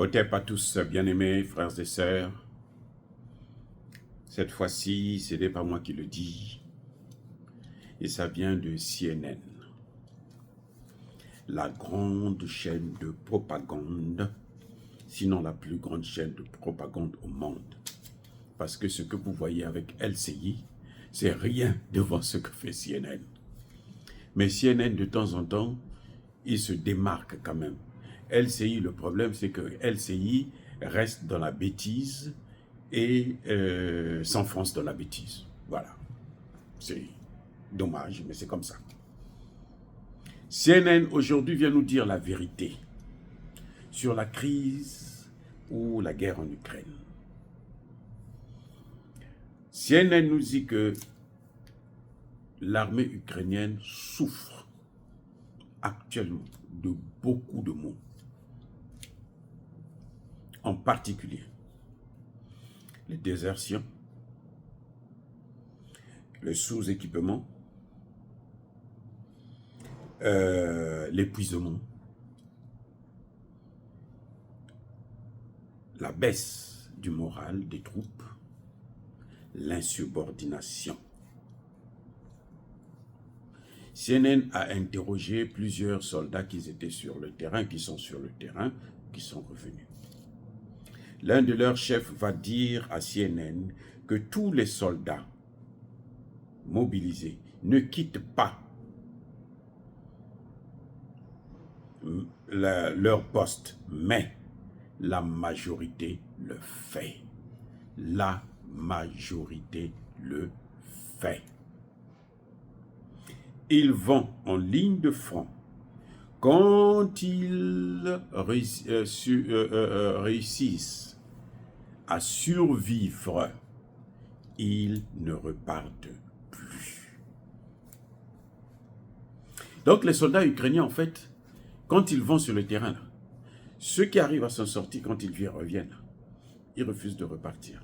Otep à tous, bien-aimés, frères et sœurs. Cette fois-ci, ce n'est pas moi qui le dis. Et ça vient de CNN. La grande chaîne de propagande, sinon la plus grande chaîne de propagande au monde. Parce que ce que vous voyez avec LCI, c'est rien devant ce que fait CNN. Mais CNN, de temps en temps, il se démarque quand même. LCI, le problème, c'est que LCI reste dans la bêtise et s'enfonce dans la bêtise. Voilà. C'est dommage, mais c'est comme ça. CNN, aujourd'hui, vient nous dire la vérité sur la crise ou la guerre en Ukraine. CNN nous dit que l'armée ukrainienne souffre actuellement de beaucoup de maux. En particulier, les désertions, le sous-équipement, l'épuisement, la baisse du moral des troupes, l'insubordination. CNN a interrogé plusieurs soldats qui étaient sur le terrain, qui sont sur le terrain, qui sont revenus. L'un de leurs chefs va dire à CNN que tous les soldats mobilisés ne quittent pas leur poste, mais la majorité le fait. La majorité le fait. Ils vont en ligne de front. Quand ils réussissent à survivre, ils ne repartent plus. Donc les soldats ukrainiens, en fait, quand ils vont sur le terrain, là, ceux qui arrivent à s'en sortir, quand ils reviennent, ils refusent de repartir.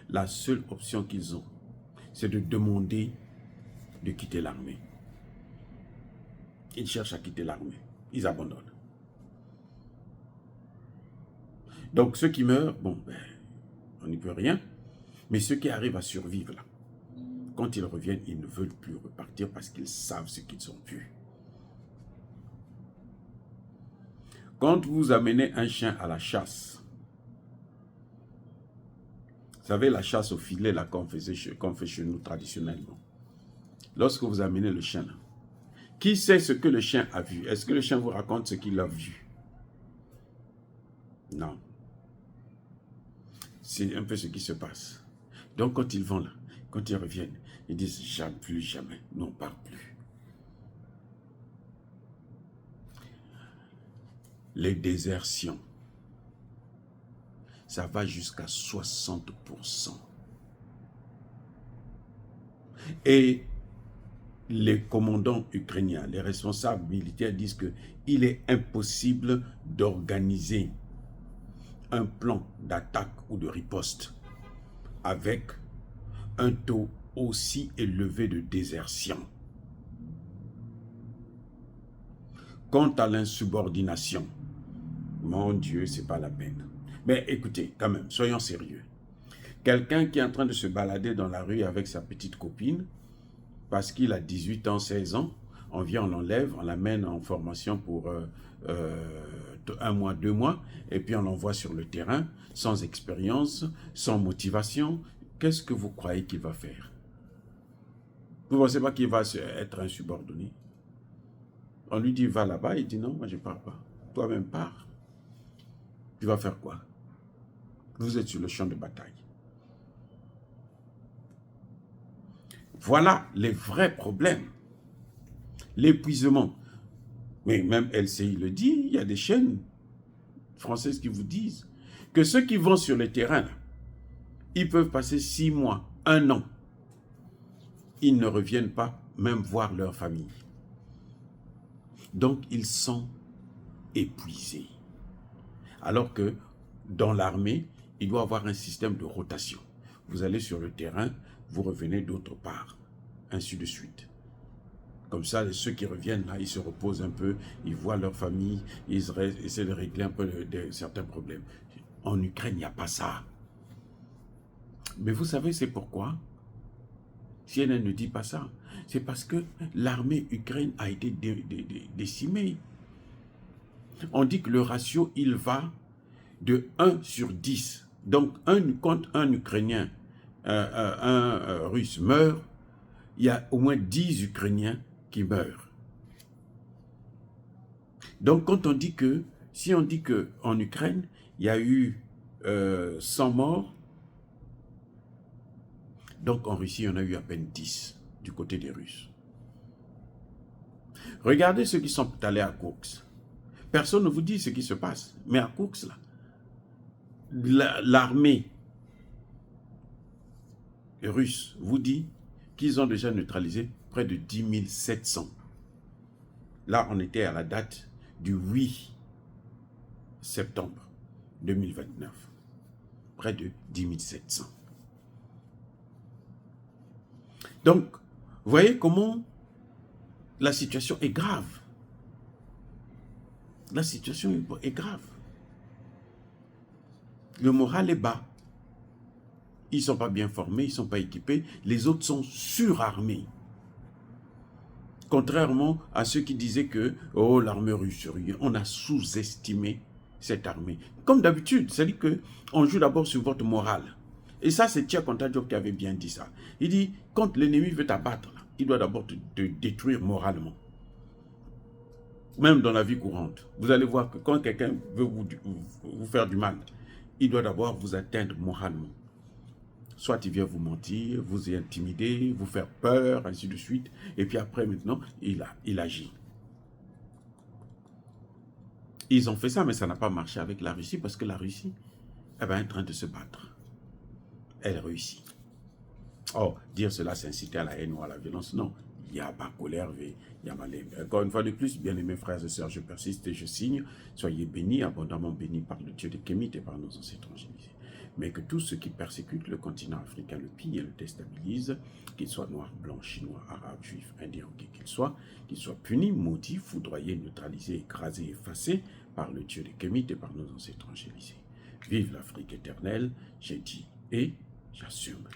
La seule option qu'ils ont, c'est de demander de quitter l'armée. Ils cherchent à quitter l'armée. Ils abandonnent. Donc ceux qui meurent, bon, on n'y peut rien. Mais ceux qui arrivent à survivre, là, quand ils reviennent, ils ne veulent plus repartir parce qu'ils savent ce qu'ils ont vu. Quand vous amenez un chien à la chasse, vous savez, la chasse au filet qu'on fait chez nous traditionnellement. Lorsque vous amenez le chien, là, qui sait ce que le chien a vu? Est-ce que le chien vous raconte ce qu'il a vu? Non. C'est un peu ce qui se passe. Donc quand ils vont là, quand ils reviennent, ils disent jamais, plus jamais, non, part plus. Les désertions, ça va jusqu'à 60%. Et les commandants ukrainiens, les responsables militaires disent qu'il est impossible d'organiser un plan d'attaque ou de riposte avec un taux aussi élevé de désertion. Quant à l'insubordination, mon Dieu, c'est pas la peine. Mais écoutez, quand même, soyons sérieux. Quelqu'un qui est en train de se balader dans la rue avec sa petite copine, parce qu'il a 18 ans, 16 ans, on vient, on l'enlève, on l'amène en formation pour 1 mois, 2 mois, et puis on l'envoie sur le terrain, sans expérience, sans motivation. Qu'est-ce que vous croyez qu'il va faire? Vous ne pensez pas qu'il va être insubordonné? On lui dit, va là-bas, il dit non, moi je ne pars pas. Toi-même pars. Tu vas faire quoi? Vous êtes sur le champ de bataille. Voilà les vrais problèmes. L'épuisement. Mais même LCI le dit, il y a des chaînes françaises qui vous disent que ceux qui vont sur le terrain, ils peuvent passer 6 mois, 1 an. Ils ne reviennent pas même voir leur famille. Donc, ils sont épuisés. Alors que dans l'armée, il doit y avoir un système de rotation. Vous allez sur le terrain, vous revenez d'autre part, ainsi de suite. Comme ça, ceux qui reviennent là, ils se reposent un peu, ils voient leur famille, ils essaient de régler un peu certains problèmes. En Ukraine, il n'y a pas ça. Mais vous savez, c'est pourquoi CNN ne dit pas ça. C'est parce que l'armée ukrainienne a été décimée. On dit que le ratio, il va de 1/10. Donc, quand un Ukrainien, un Russe meurt, il y a au moins 10 Ukrainiens qui meurent. Donc, quand on dit que, si on dit qu'en Ukraine, il y a eu 100 morts, donc en Russie, il y en a eu à peine 10 du côté des Russes. Regardez ceux qui sont allés à Koursk. Personne ne vous dit ce qui se passe. Mais à Koursk, là, l'armée russe vous dit qu'ils ont déjà neutralisé près de 10 700. Là, on était à la date du 8 septembre 2029. Près de 10 700. Donc, vous voyez comment la situation est grave. La situation est grave. Le moral est bas. Ils ne sont pas bien formés, ils ne sont pas équipés. Les autres sont surarmés. Contrairement à ceux qui disaient que oh, l'armée russe, on a sous-estimé cette armée. Comme d'habitude, c'est-à-dire qu'on joue d'abord sur votre morale. Et ça, c'est Tia Contagiop qui avait bien dit ça. Il dit, quand l'ennemi veut t'abattre, il doit d'abord te détruire moralement. Même dans la vie courante. Vous allez voir que quand quelqu'un veut vous faire du mal, il doit d'abord vous atteindre moralement. Soit il vient vous mentir, vous intimider, vous faire peur, ainsi de suite. Et puis après, maintenant, il agit. Ils ont fait ça, mais ça n'a pas marché avec la Russie, parce que la Russie, elle est en train de se battre. Elle réussit. Oh, dire cela, c'est inciter à la haine ou à la violence. Non, il y a colère, il y a mal. Encore une fois de plus, bien aimés frères et sœurs, je persiste et je signe. Soyez bénis, abondamment bénis par le Dieu des Kémites et par nos ancêtres angélisés. Mais que tous ceux qui persécutent le continent africain le pillent et le déstabilisent, qu'ils soient noirs, blancs, chinois, arabes, juifs, indiens ou qu'ils soient punis, maudits, foudroyés, neutralisés, écrasés, effacés par le Dieu des Kémites et par nos ancêtres angélisés. Vive l'Afrique éternelle, j'ai dit et j'assume.